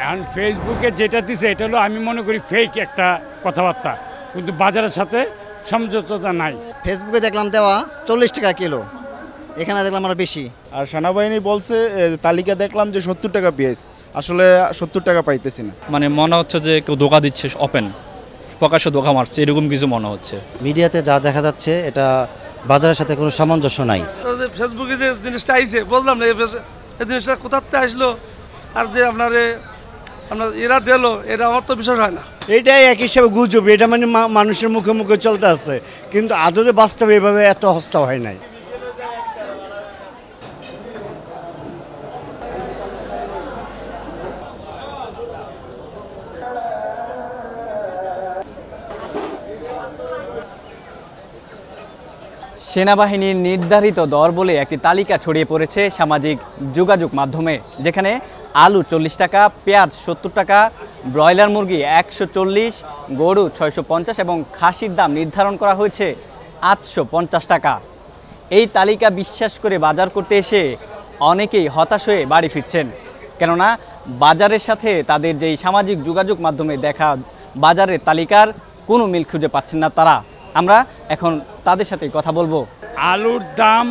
এখন ফেসবুকে যেটা দিছে এটা হলো আমি মনে করি ফেক একটা কথাবার্তা, কিন্তু বাজারের সাথে সমঝোতা নাই। ফেসবুকে দেখলাম দেওয়া 40 টাকা কিলো, এখানে দেখলাম আরো বেশি। আর সেনাবাহিনী বলছে তালিকা দেখলাম যে 70 টাকা পেঁয়াজ, আসলে 70 টাকা পাইতেছি না। মানে মনে হচ্ছে যে কেউ ধোঁকা দিচ্ছে, ওপেন প্রকাশ্যে ধোঁকা মারছে, এরকম কিছু মনে হচ্ছে। মিডিয়াতে যা দেখা যাচ্ছে এটা বাজারের সাথে কোনো সামঞ্জস্য নাই। ফেসবুকে যে জিনিসটা আইছে বললাম না, এই জিনিসটা কোথাতে আসলো আর যে আপনার এরা দিল, এটা আমার তো বিষয় হয় না। এটাই এক হিসাবে গুজব, এটা মানে মানুষের মুখে মুখে চলতে আছে, কিন্তু আদতে বাস্তবে এভাবে এত হস্তা হয় নাই। সেনাবাহিনীর নির্ধারিত দর বলে একটি তালিকা ছড়িয়ে পড়েছে সামাজিক যোগাযোগ মাধ্যমে, যেখানে আলু 40 টাকা, পেঁয়াজ 70 টাকা, ব্রয়লার মুরগি 140, গরু 650 এবং খাসির দাম নির্ধারণ করা হয়েছে 850 টাকা। এই তালিকা বিশ্বাস করে বাজার করতে এসে অনেকেই হতাশ হয়ে বাড়ি ফিরছেন, কেননা বাজারের সাথে তাদের যেই সামাজিক যোগাযোগ মাধ্যমে দেখা বাজারের তালিকার কোনো মিল খুঁজে পাচ্ছেন না তারা। আমরা এখন তাদের সাথে কথা বলবো। আলুর দাম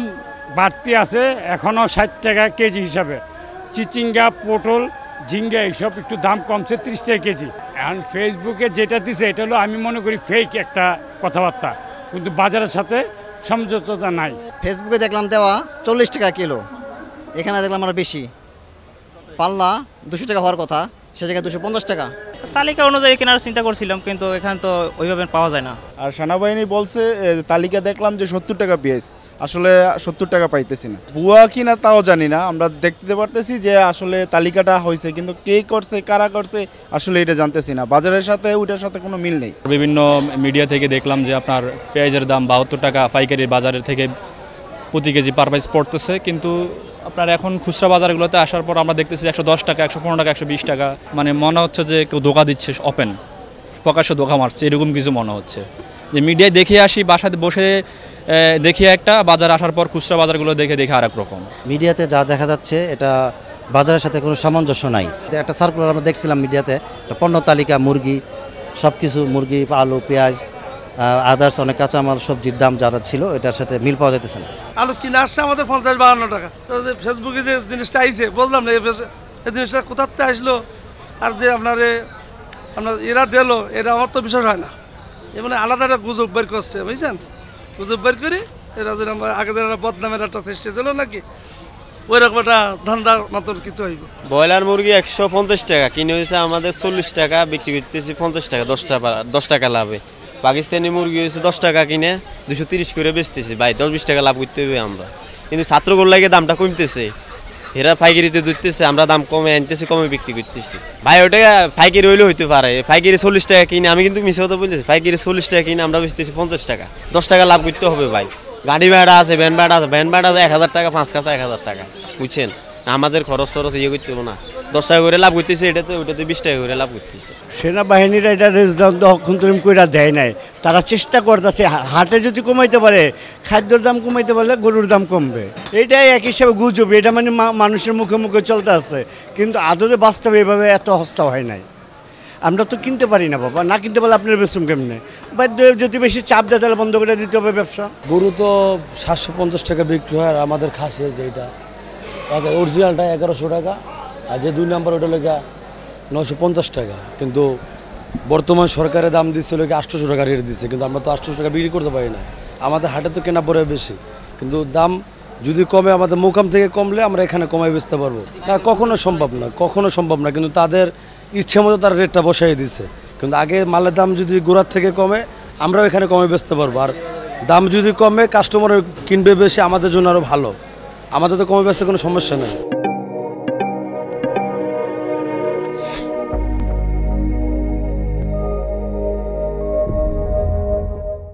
বাড়তি আছে, এখনও 60 টাকা কেজি হিসাবে। চিচিঙ্গা, পটল, ঝিঙ্গা এইসব একটু দাম কমছে 30 টাকা কেজি। এখন ফেসবুকে যেটা দিছে এটা হলো আমি মনে করি ফেক একটা কথাবার্তা, কিন্তু বাজারের সাথে সমঝোতা নাই। ফেসবুকে দেখলাম দেওয়া 40 টাকা কিলো, এখানে দেখলাম আরো বেশি। পাল্লা 200 টাকা হওয়ার কথা, সে জায়গায় 250 টাকা। তালিকা অনুযায়ী কেনার চিন্তা করছিলাম, কিন্তু এখানে তো ওইভাবে পাওয়া যায় না। আর সেনাবাহিনী বলছে তালিকা দেখলাম যে 70 টাকা পেঁয়াজ, আসলে 70 টাকা পাইতেছি না। ভুয়া কিনা তাও জানি না, আমরা দেখতে পারতেছি যে আসলে তালিকাটা হয়েছে, কিন্তু কে করছে, কারা করছে, আসলে এটা জানতেছি না। বাজারের সাথে ওইটার সাথে কোনো মিল নেই। বিভিন্ন মিডিয়া থেকে দেখলাম যে আপনার পেঁয়াজের দাম 72 টাকা পাইকারি বাজারের থেকে প্রতি কেজি পার পিস পড়তেছে, কিন্তু আপনার এখন খুচরা বাজারগুলোতে আসার পর আমরা দেখতেছি 110 টাকা, 115 টাকা, 120 টাকা। মানে মনে হচ্ছে যে কেউ ধোঁকা দিচ্ছে, ওপেন প্রকাশ্যে ধোঁকা মারছে, এরকম কিছু মনে হচ্ছে। যে মিডিয়ায় দেখে আসি, বাসাতে বসে দেখি একটা, বাজার আসার পর খুচরা বাজারগুলো দেখে আর এক রকম। মিডিয়াতে যা দেখা যাচ্ছে এটা বাজারের সাথে কোনো সামঞ্জস্য নাই। একটা সার্কুলার আমরা দেখছিলাম মিডিয়াতে, একটা পণ্য তালিকা, মুরগি সব কিছু, মুরগি, আলু, পেঁয়াজ, আদার্স অনেক কাঁচামাল সবজির দাম যারা ছিল এটার সাথে মিল পাওয়া যেতেছে না। আলু কিনে আসছে আমাদের 50-52 টাকা। ফেসবুকে যে জিনিসটা আইছে বললাম না, এই জিনিসটা কোথাতে আসলো আর যে আপনার এরা দিল, এটা আমার তো বিষয় হয় না। মানে আলাদা একটা গুজব বের করছে, বুঝছেন? গুজব বের করি এরা যে আগে যারা বদনামের একটা চেষ্টা ছিল নাকি, ওই রকম একটা ধান্দা মতন কিছু হইব। ব্রয়লার মুরগি 150 টাকা কিনে হয়েছে আমাদের 40 টাকা, বিক্রি করতেছি 50 টাকা, 10 টাকা লাভে। পাকিস্তানি মুরগি হয়েছে 10 টাকা কিনে 230 করে বেচতেছি, ভাই 10-20 টাকা লাভ করতে হবে আমরা। কিন্তু ছাত্রগুলো লাগে দামটা কমতেছে, এরা পাইকারিতে ধরতেছে, আমরা দাম কমে আনতেছি, কমে বিক্রি করতেছি। ভাই ওটা পাইকারি হইলে হইতে পারে, পাইকারি 40 টাকা কিনে, আমি কিন্তু মিশে কথা বলতেছি, পাইকারি 40 টাকা কিনে আমরা বেচতেছি 50 টাকা, 10 টাকা লাভ করতে হবে ভাই। গাড়ি ভাড়া আছে, ভ্যান ভাড়া আছে, ভ্যান ভাড়া 1000 টাকা, 5 কাছে 1000 টাকা, বুঝছেন? আমাদের খরচ ইয়ে করতে হবে না, 10 টাকা করে লাভ করতেছে, ওটাতে 20 টাকা করে লাভ করতেছে। সেনাবাহিনীরা এটা রেজদান্ত হক্ষন্তরিম করে দেয় নাই, তারা চেষ্টা করতেছে। হাটে যদি কমাইতে পারে, খাদ্যর দাম কমাইতে পারলে গরুর দাম কমবে। এটাই এক হিসাবে গুজব, এটা মানে মানুষের মুখে মুখে চলতে আছে, কিন্তু আদতে বাস্তবে এভাবে এত হস্তা হয় নাই। আমরা তো কিনতে পারি না বাবা, না কিনতে পারলে আপনার বেসুম কেমনে? বাধ্য যদি বেশি চাপ দেয় তাহলে বন্ধ করে দিতে হবে ব্যবসা। গরু তো 750 টাকা বিক্রি হয়, আর আমাদের খাসি যেটা অরিজিনালটা 1100 টাকা, আর যে 2 নম্বর ওটা লেখা 950 টাকা। কিন্তু বর্তমান সরকারের দাম দিচ্ছে লোকে 800 টাকা রেট দিচ্ছে, কিন্তু আমরা তো 800 টাকা বিক্রি করতে পারি না। আমাদের হাটে তো কেনা পড়ে বেশি, কিন্তু দাম যদি কমে, আমাদের মোকাম থেকে কমলে আমরা এখানে কমাই বেচতে পারবো না। কখনো সম্ভব না, কিন্তু তাদের ইচ্ছে মতো তারা রেটটা বসাই দিচ্ছে। কিন্তু আগে মালের দাম যদি গোড়ার থেকে কমে, আমরাও এখানে কমে বেচতে পারবো। আর দাম যদি কমে, কাস্টমার কিনবে বেশি, আমাদের জন্য আরও ভালো। আমাদের তো কমে বেচতে কোনো সমস্যা নেই।